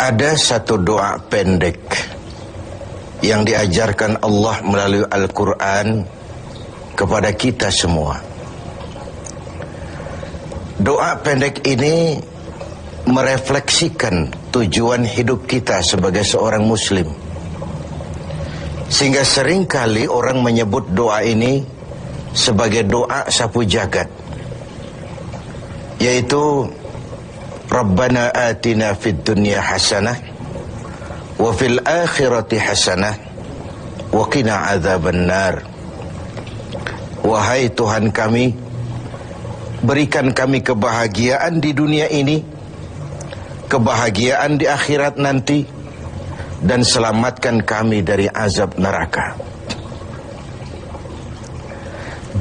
Ada satu doa pendek yang diajarkan Allah melalui Al-Quran kepada kita semua. Doa pendek ini merefleksikan tujuan hidup kita sebagai seorang muslim. Sehingga seringkali orang menyebut doa ini sebagai doa sapu jagat, yaitu Rabbana atina fid dunya hasanah wa fil akhirati hasanah wa qina adzabannar. Wahai Tuhan kami, berikan kami kebahagiaan di dunia ini, kebahagiaan di akhirat nanti, dan selamatkan kami dari azab neraka.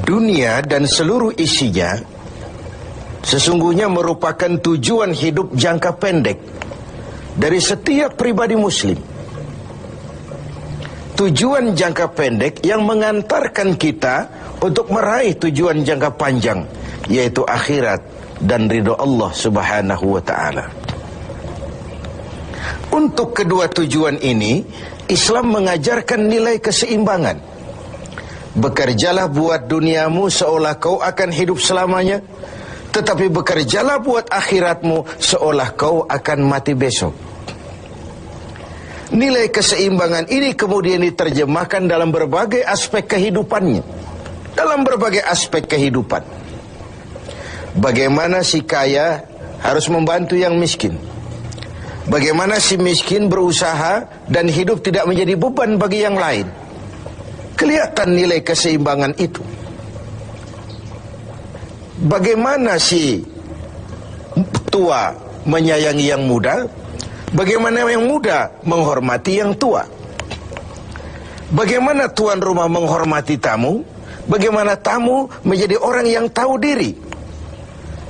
Dunia dan seluruh isinya sesungguhnya merupakan tujuan hidup jangka pendek dari setiap pribadi muslim. Tujuan jangka pendek yang mengantarkan kita untuk meraih tujuan jangka panjang, yaitu akhirat dan ridho Allah Subhanahu wa ta'ala. Untuk kedua tujuan ini, Islam mengajarkan nilai keseimbangan. Bekerjalah buat duniamu seolah kau akan hidup selamanya, tetapi bekerjalah buat akhiratmu seolah kau akan mati besok. Nilai keseimbangan ini kemudian diterjemahkan dalam berbagai aspek kehidupannya. Dalam berbagai aspek kehidupan. Bagaimana si kaya harus membantu yang miskin. Bagaimana si miskin berusaha dan hidup tidak menjadi beban bagi yang lain. Kelihatan nilai keseimbangan itu. Bagaimana si tua menyayangi yang muda, bagaimana yang muda menghormati yang tua. Bagaimana tuan rumah menghormati tamu, bagaimana tamu menjadi orang yang tahu diri.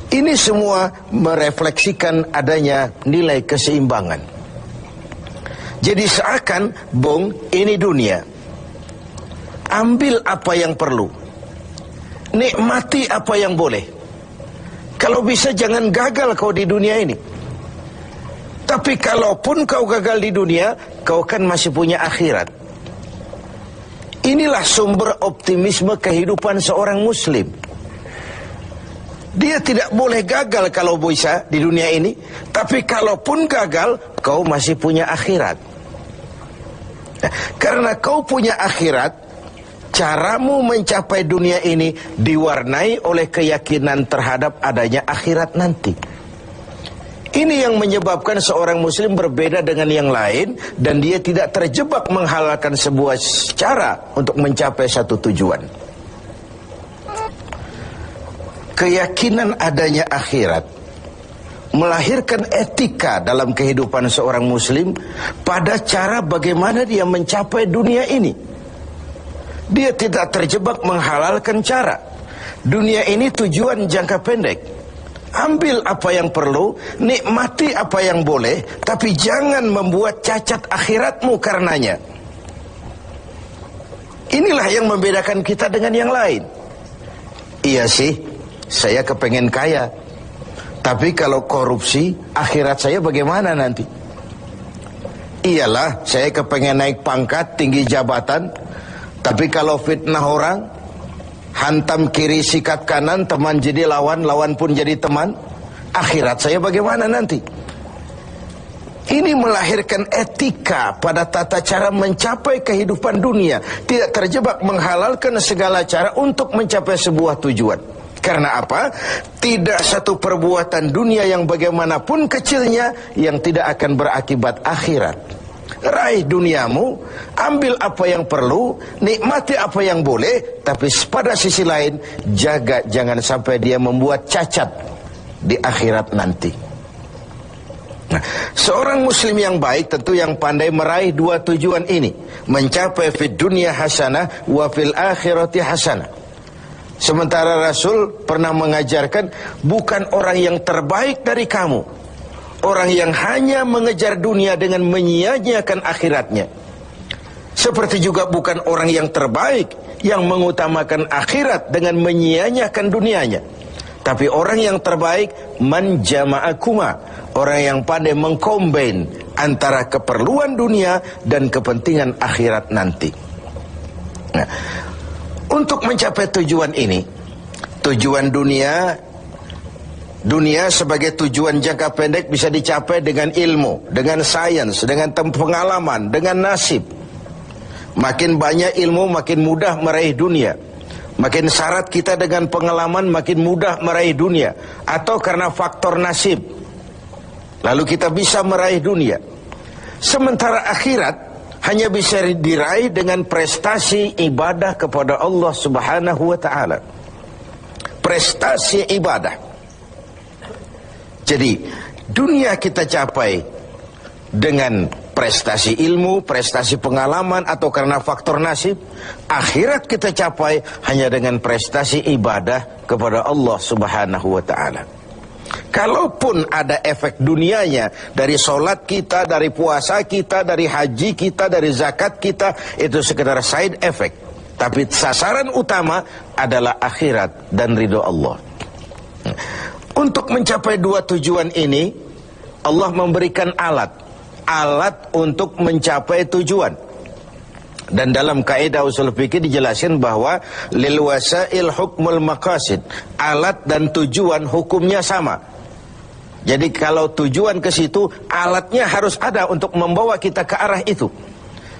Ini semua merefleksikan adanya nilai keseimbangan. Jadi seakan, Bung, ini dunia. Ambil apa yang perlu, nikmati apa yang boleh. Kalau bisa jangan gagal kau di dunia ini. Tapi kalaupun kau gagal di dunia, kau kan masih punya akhirat. Inilah sumber optimisme kehidupan seorang muslim. Dia tidak boleh gagal kalau bisa di dunia ini, tapi kalaupun gagal, kau masih punya akhirat. Karena kau punya akhirat, caramu mencapai dunia ini diwarnai oleh keyakinan terhadap adanya akhirat nanti. Ini yang menyebabkan seorang muslim berbeda dengan yang lain, dan dia tidak terjebak menghalalkan sebuah cara untuk mencapai satu tujuan. Keyakinan adanya akhirat melahirkan etika dalam kehidupan seorang muslim pada cara bagaimana dia mencapai dunia ini. Dia tidak terjebak menghalalkan cara. Dunia ini tujuan jangka pendek. Ambil apa yang perlu, nikmati apa yang boleh, tapi jangan membuat cacat akhiratmu karenanya. Inilah yang membedakan kita dengan yang lain. Iya sih, saya kepengen kaya, tapi kalau korupsi, akhirat saya bagaimana nanti? Iyalah, saya kepengen naik pangkat, tinggi jabatan, tapi kalau fitnah orang, hantam kiri sikat kanan, teman jadi lawan, lawan pun jadi teman, akhirat saya bagaimana nanti? Ini melahirkan etika pada tata cara mencapai kehidupan dunia. Tidak terjebak menghalalkan segala cara untuk mencapai sebuah tujuan. Karena apa? Tidak satu perbuatan dunia yang bagaimanapun kecilnya yang tidak akan berakibat akhirat. Raih duniamu, ambil apa yang perlu, nikmati apa yang boleh, tapi pada sisi lain jaga jangan sampai dia membuat cacat di akhirat nanti. Nah, seorang muslim yang baik tentu yang pandai meraih dua tujuan ini, mencapai fid dunya hasanah wa fil akhirati hasanah. Sementara Rasul pernah mengajarkan, bukan orang yang terbaik dari kamu orang yang hanya mengejar dunia dengan menyia-nyiakan akhiratnya. Seperti juga bukan orang yang terbaik yang mengutamakan akhirat dengan menyia-nyiakan dunianya. Tapi orang yang terbaik man jama'akuma, orang yang pandai mengkombin antara keperluan dunia dan kepentingan akhirat nanti. Nah, untuk mencapai tujuan ini, tujuan dunia sebagai tujuan jangka pendek bisa dicapai dengan ilmu, dengan sains, dengan pengalaman, dengan nasib. Makin banyak ilmu, makin mudah meraih dunia. Makin syarat kita dengan pengalaman, makin mudah meraih dunia. Atau karena faktor nasib, lalu kita bisa meraih dunia. Sementara akhirat hanya bisa diraih dengan prestasi ibadah kepada Allah Subhanahu wa ta'ala. Prestasi ibadah. Jadi dunia kita capai dengan prestasi ilmu, prestasi pengalaman, atau karena faktor nasib. Akhirat kita capai hanya dengan prestasi ibadah kepada Allah Subhanahu wa ta'ala. Kalaupun ada efek dunianya dari solat kita, dari puasa kita, dari haji kita, dari zakat kita, itu sekedar side effect. Tapi sasaran utama adalah akhirat dan ridho Allah. Untuk mencapai dua tujuan ini, Allah memberikan alat untuk mencapai tujuan. Dan dalam kaidah usul fikih dijelaskan bahwa lil wasail hukmul maqasid, alat dan tujuan hukumnya sama. Jadi kalau tujuan ke situ, alatnya harus ada untuk membawa kita ke arah itu.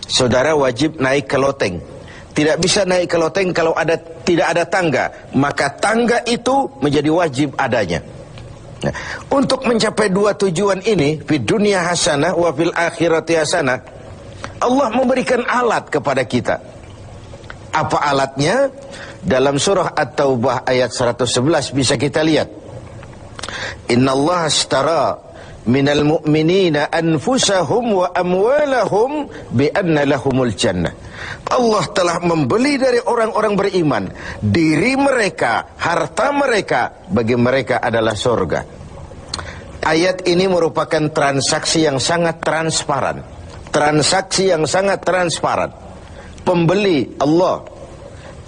Saudara wajib naik ke loteng. Tidak bisa naik ke loteng kalau tidak ada tangga, maka tangga itu menjadi wajib adanya. Nah, untuk mencapai dua tujuan ini, fid dunya hasanah wa fil akhirati hasanah, Allah memberikan alat kepada kita. Apa alatnya? Dalam surah At-Taubah ayat 111 bisa kita lihat. Innallaha ashtara minal mu'minina anfusahum wa amwalahum bi anna lahumul jannah. Allah telah membeli dari orang-orang beriman diri mereka, harta mereka, bagi mereka adalah surga. Ayat ini merupakan transaksi yang sangat transparan. Transaksi yang sangat transparan. Pembeli Allah,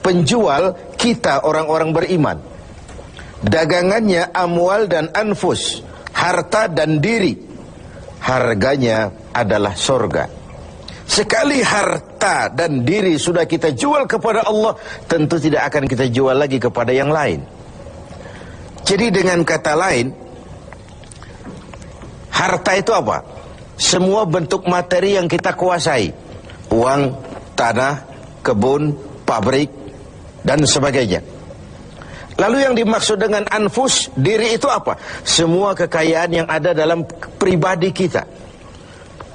penjual kita orang-orang beriman. Dagangannya amwal dan anfus, harta dan diri. Harganya adalah surga. Sekali harta dan diri sudah kita jual kepada Allah, tentu tidak akan kita jual lagi kepada yang lain. Jadi dengan kata lain, harta itu apa? Semua bentuk materi yang kita kuasai. Uang, tanah, kebun, pabrik, dan sebagainya. Lalu yang dimaksud dengan anfus, diri itu apa? Semua kekayaan yang ada dalam pribadi kita.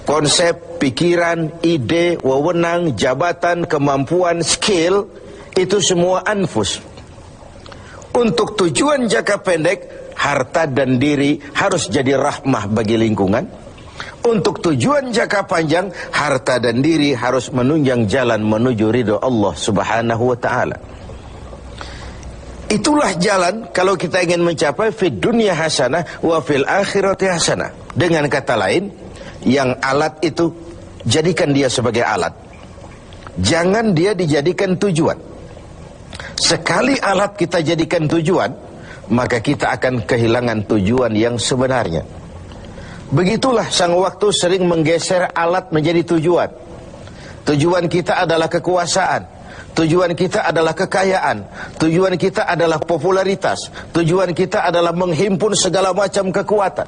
Konsep, pikiran, ide, wewenang, jabatan, kemampuan, skill, itu semua anfus. Untuk tujuan jangka pendek, harta dan diri harus jadi rahmah bagi lingkungan. Untuk tujuan jangka panjang, harta dan diri harus menunjang jalan menuju ridho Allah Subhanahu wa ta'ala. Itulah jalan kalau kita ingin mencapai fid dunya hasanah wa fil akhirati hasanah. Dengan kata lain, yang alat itu jadikan dia sebagai alat. Jangan dia dijadikan tujuan. Sekali alat kita jadikan tujuan, maka kita akan kehilangan tujuan yang sebenarnya. Begitulah sang waktu sering menggeser alat menjadi tujuan. Tujuan kita adalah kekuasaan. Tujuan kita adalah kekayaan. Tujuan kita adalah popularitas. Tujuan kita adalah menghimpun segala macam kekuatan.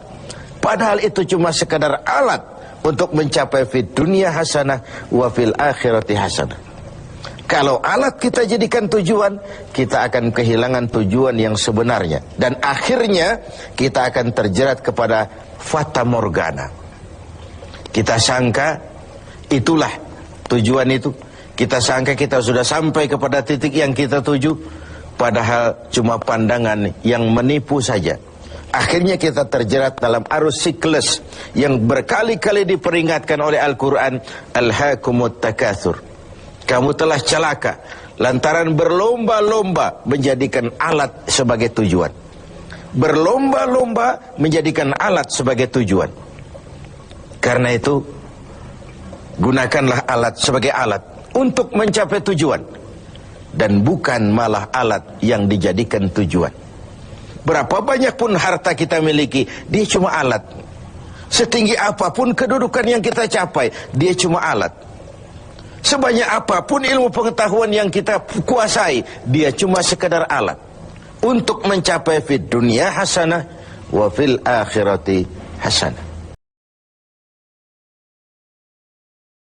Padahal itu cuma sekadar alat untuk mencapai fid dunya hasanah wa fil akhirati hasanah. Kalau alat kita jadikan tujuan, kita akan kehilangan tujuan yang sebenarnya. Dan akhirnya kita akan terjerat kepada fata morgana. Kita sangka itulah tujuan itu. Kita sangka kita sudah sampai kepada titik yang kita tuju, padahal cuma pandangan yang menipu saja. Akhirnya kita terjerat dalam arus siklus yang berkali-kali diperingatkan oleh Al-Quran. Alhaakumut takatsur. Kamu telah celaka lantaran berlomba-lomba menjadikan alat sebagai tujuan. Berlomba-lomba menjadikan alat sebagai tujuan. Karena itu, gunakanlah alat sebagai alat untuk mencapai tujuan, dan bukan malah alat yang dijadikan tujuan. Berapa banyak pun harta kita miliki, dia cuma alat. Setinggi apapun kedudukan yang kita capai, dia cuma alat. Sebanyak apapun ilmu pengetahuan yang kita kuasai, dia cuma sekedar alat untuk mencapai fid dunya hasanah wa fil akhirati hasanah.